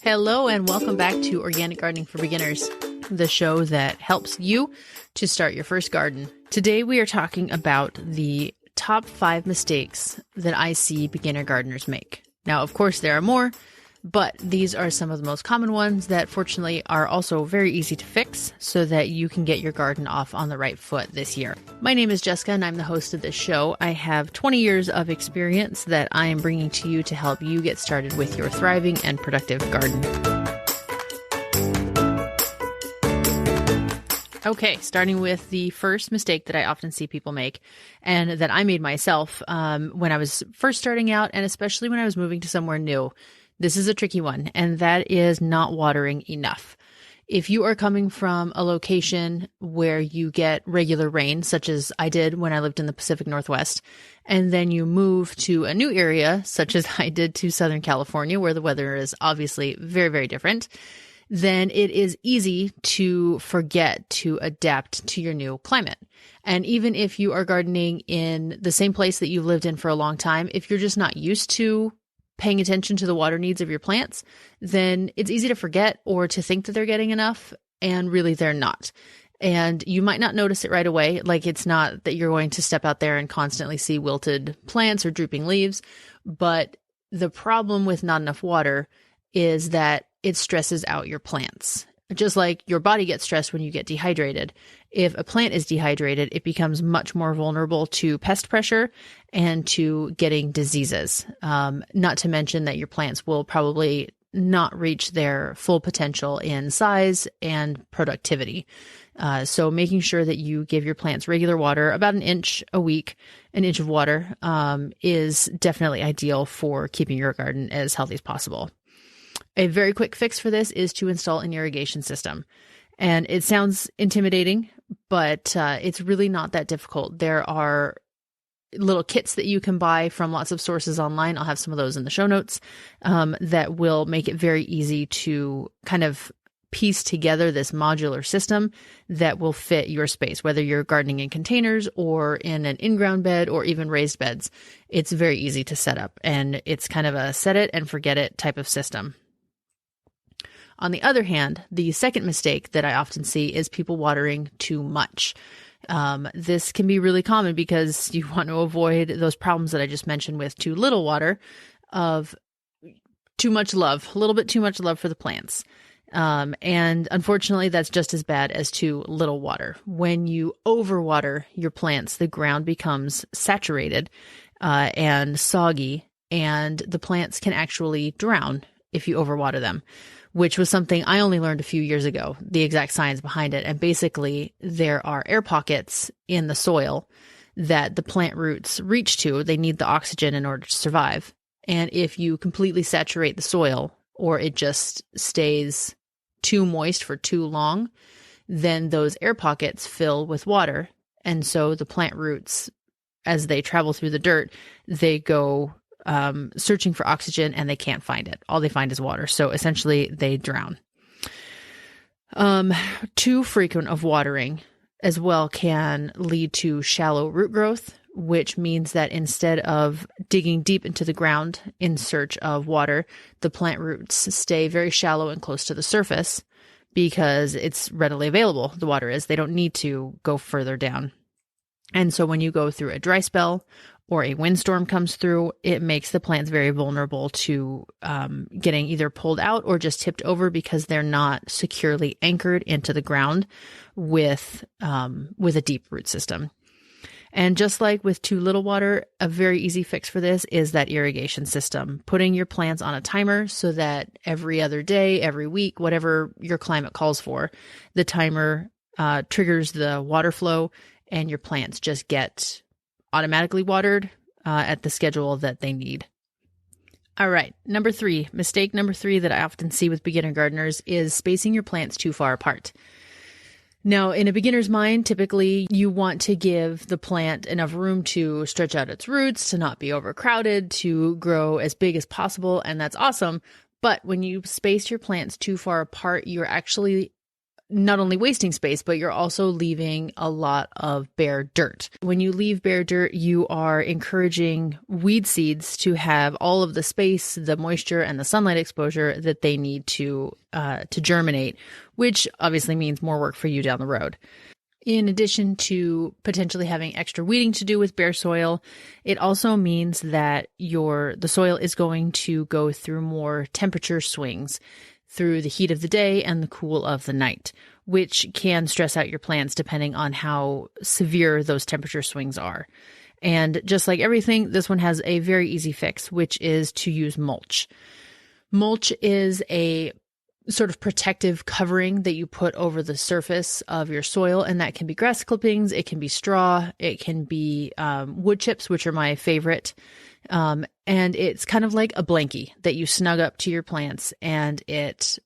Hello and welcome back to Organic Gardening for Beginners, the show that helps you to start your first garden. Today we are talking about the top 5 mistakes that I see beginner gardeners make. Now, of course, there are more, but these are some of the most common ones that fortunately are also very easy to fix so that you can get your garden off on the right foot this year. My name is Jessica and I'm the host of this show. I have 20 years of experience that I am bringing to you to help you get started with your thriving and productive garden. Okay, starting with the first mistake that I often see people make and that I made myself when I was first starting out and especially when I was moving to somewhere new. This is a tricky one, and that is not watering enough. If you are coming from a location where you get regular rain, such as I did when I lived in the Pacific Northwest, and then you move to a new area, such as I did to Southern California, where the weather is obviously very, very different, then it is easy to forget to adapt to your new climate. And even if you are gardening in the same place that you've lived in for a long time, if you're just not used to paying attention to the water needs of your plants, then it's easy to forget or to think that they're getting enough, and really they're not. And you might not notice it right away. Like, it's not that you're going to step out there and constantly see wilted plants or drooping leaves. But the problem with not enough water is that it stresses out your plants. Just like your body gets stressed when you get dehydrated. If a plant is dehydrated, it becomes much more vulnerable to pest pressure and to getting diseases. Not to mention that your plants will probably not reach their full potential in size and productivity. So making sure that you give your plants regular water, about an inch a week, an inch of water, is definitely ideal for keeping your garden as healthy as possible. A very quick fix for this is to install an irrigation system. And it sounds intimidating, but it's really not that difficult. There are little kits that you can buy from lots of sources online. I'll have some of those in the show notes that will make it very easy to kind of piece together this modular system that will fit your space, whether you're gardening in containers or in an in-ground bed or even raised beds. It's very easy to set up, and it's kind of a set it and forget it type of system. On the other hand, the second mistake that I often see is people watering too much. This can be really common because you want to avoid those problems that I just mentioned with too little water, of too much love, a little bit too much love for the plants. And unfortunately, that's just as bad as too little water. When you overwater your plants, the ground becomes saturated and soggy, and the plants can actually drown if you overwater them, which was something I only learned a few years ago, the exact science behind it. And basically, there are air pockets in the soil that the plant roots reach to. They need the oxygen in order to survive. And if you completely saturate the soil, or it just stays too moist for too long, then those air pockets fill with water. And so the plant roots, as they travel through the dirt, they go searching for oxygen and they can't find it. All they find is water. So essentially they drown. Too frequent of watering as well can lead to shallow root growth, which means that instead of digging deep into the ground in search of water, the plant roots stay very shallow and close to the surface because it's readily available. The water is. They don't need to go further down. And so when you go through a dry spell or a windstorm comes through, it makes the plants very vulnerable to getting either pulled out or just tipped over because they're not securely anchored into the ground with a deep root system. And just like with too little water, a very easy fix for this is that irrigation system. Putting your plants on a timer so that every other day, every week, whatever your climate calls for, the timer triggers the water flow and your plants just get automatically watered at the schedule that they need. All right, mistake number 3 that I often see with beginner gardeners is spacing your plants too far apart. Now, in a beginner's mind, typically you want to give the plant enough room to stretch out its roots, to not be overcrowded, to grow as big as possible, and that's awesome. But when you space your plants too far apart, you're actually not only wasting space, but you're also leaving a lot of bare dirt. When you leave bare dirt, you are encouraging weed seeds to have all of the space, the moisture, and the sunlight exposure that they need to germinate, which obviously means more work for you down the road. In addition to potentially having extra weeding to do with bare soil, it also means that the soil is going to go through more temperature swings through the heat of the day and the cool of the night, which can stress out your plants depending on how severe those temperature swings are. And just like everything, this one has a very easy fix, which is to use mulch. Mulch is a sort of protective covering that you put over the surface of your soil, and that can be grass clippings, it can be straw, it can be wood chips, which are my favorite. And it's kind of like a blankie that you snug up to your plants, and it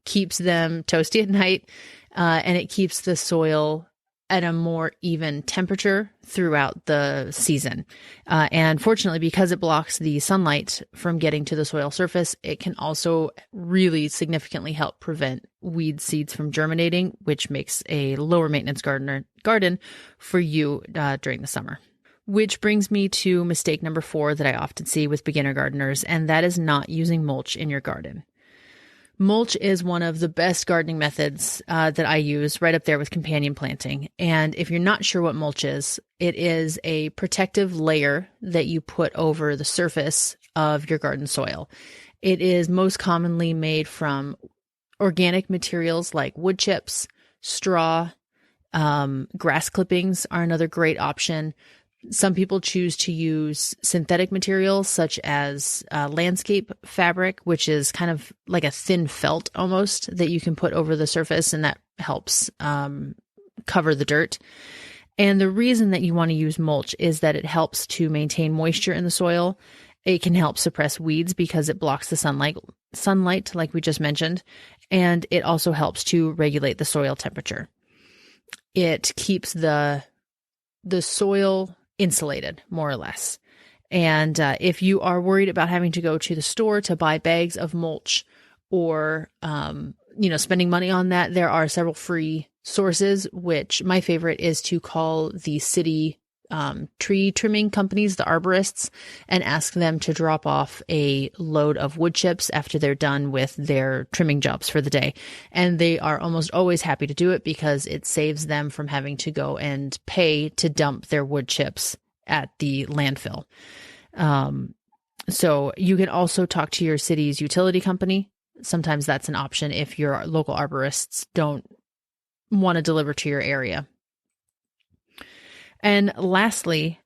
keeps them toasty at night, and it keeps the soil at a more even temperature throughout the season. And fortunately, because it blocks the sunlight from getting to the soil surface, it can also really significantly help prevent weed seeds from germinating, which makes a lower maintenance garden for you during the summer. Which brings me to mistake number 4 that I often see with beginner gardeners, and that is not using mulch in your garden. Mulch is one of the best gardening methods that I use, right up there with companion planting. And if you're not sure what mulch is, it is a protective layer that you put over the surface of your garden soil. It is most commonly made from organic materials like wood chips, straw, grass clippings are another great option. Some people choose to use synthetic materials such as landscape fabric, which is kind of like a thin felt almost that you can put over the surface, and that helps cover the dirt. And the reason that you want to use mulch is that it helps to maintain moisture in the soil. It can help suppress weeds because it blocks the sunlight, like we just mentioned, and it also helps to regulate the soil temperature. It keeps the soil insulated, more or less. And if you are worried about having to go to the store to buy bags of mulch or, spending money on that, there are several free sources, which my favorite is to call the city tree trimming companies, the arborists, and ask them to drop off a load of wood chips after they're done with their trimming jobs for the day. And they are almost always happy to do it because it saves them from having to go and pay to dump their wood chips at the landfill. So you can also talk to your city's utility company. Sometimes that's an option if your local arborists don't want to deliver to your area. And lastly,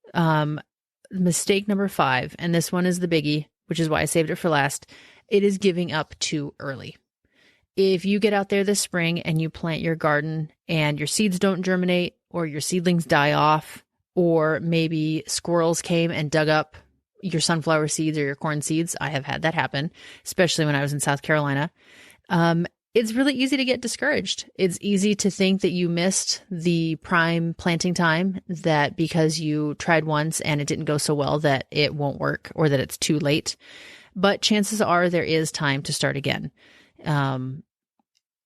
mistake number 5, and this one is the biggie, which is why I saved it for last. It is giving up too early. If you get out there this spring and you plant your garden and your seeds don't germinate, or your seedlings die off, or maybe squirrels came and dug up your sunflower seeds or your corn seeds, I have had that happen, especially when I was in South Carolina. It's really easy to get discouraged. It's easy to think that you missed the prime planting time, that because you tried once and it didn't go so well that it won't work or that it's too late. But chances are there is time to start again.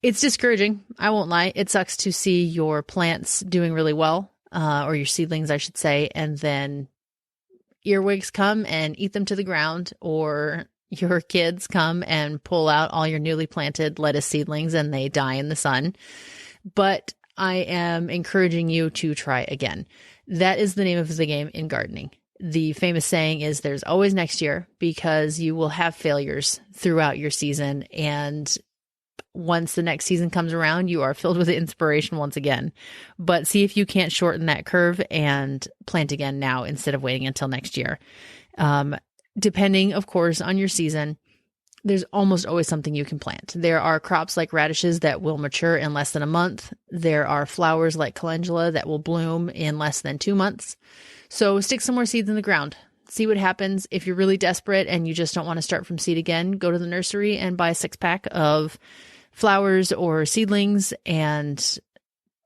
It's discouraging. I won't lie. It sucks to see your plants doing really well, or your seedlings, I should say, and then earwigs come and eat them to the ground, or your kids come and pull out all your newly planted lettuce seedlings and they die in the sun. But I am encouraging you to try again. That is the name of the game in gardening. The famous saying is there's always next year, because you will have failures throughout your season. And once the next season comes around, you are filled with inspiration once again. But see if you can't shorten that curve and plant again now instead of waiting until next year. Depending, of course, on your season, there's almost always something you can plant. There are crops like radishes that will mature in less than a month. There are flowers like calendula that will bloom in less than 2 months. So stick some more seeds in the ground. See what happens. If you're really desperate and you just don't want to start from seed again, go to the nursery and buy a 6-pack of flowers or seedlings and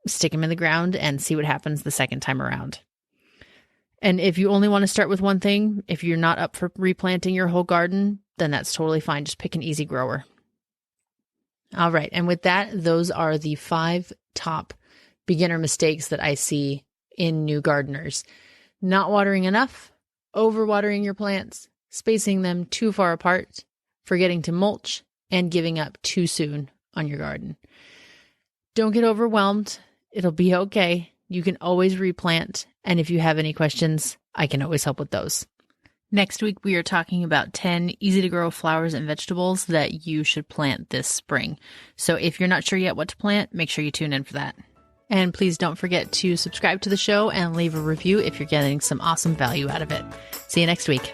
stick them in the ground and see what happens the second time around. And if you only want to start with one thing, if you're not up for replanting your whole garden, then that's totally fine. Just pick an easy grower. All right. And with that, those are the 5 top beginner mistakes that I see in new gardeners. Not watering enough, overwatering your plants, spacing them too far apart, forgetting to mulch, and giving up too soon on your garden. Don't get overwhelmed. It'll be okay. You can always replant. And if you have any questions, I can always help with those. Next week, we are talking about 10 easy to grow flowers and vegetables that you should plant this spring. So if you're not sure yet what to plant, make sure you tune in for that. And please don't forget to subscribe to the show and leave a review if you're getting some awesome value out of it. See you next week.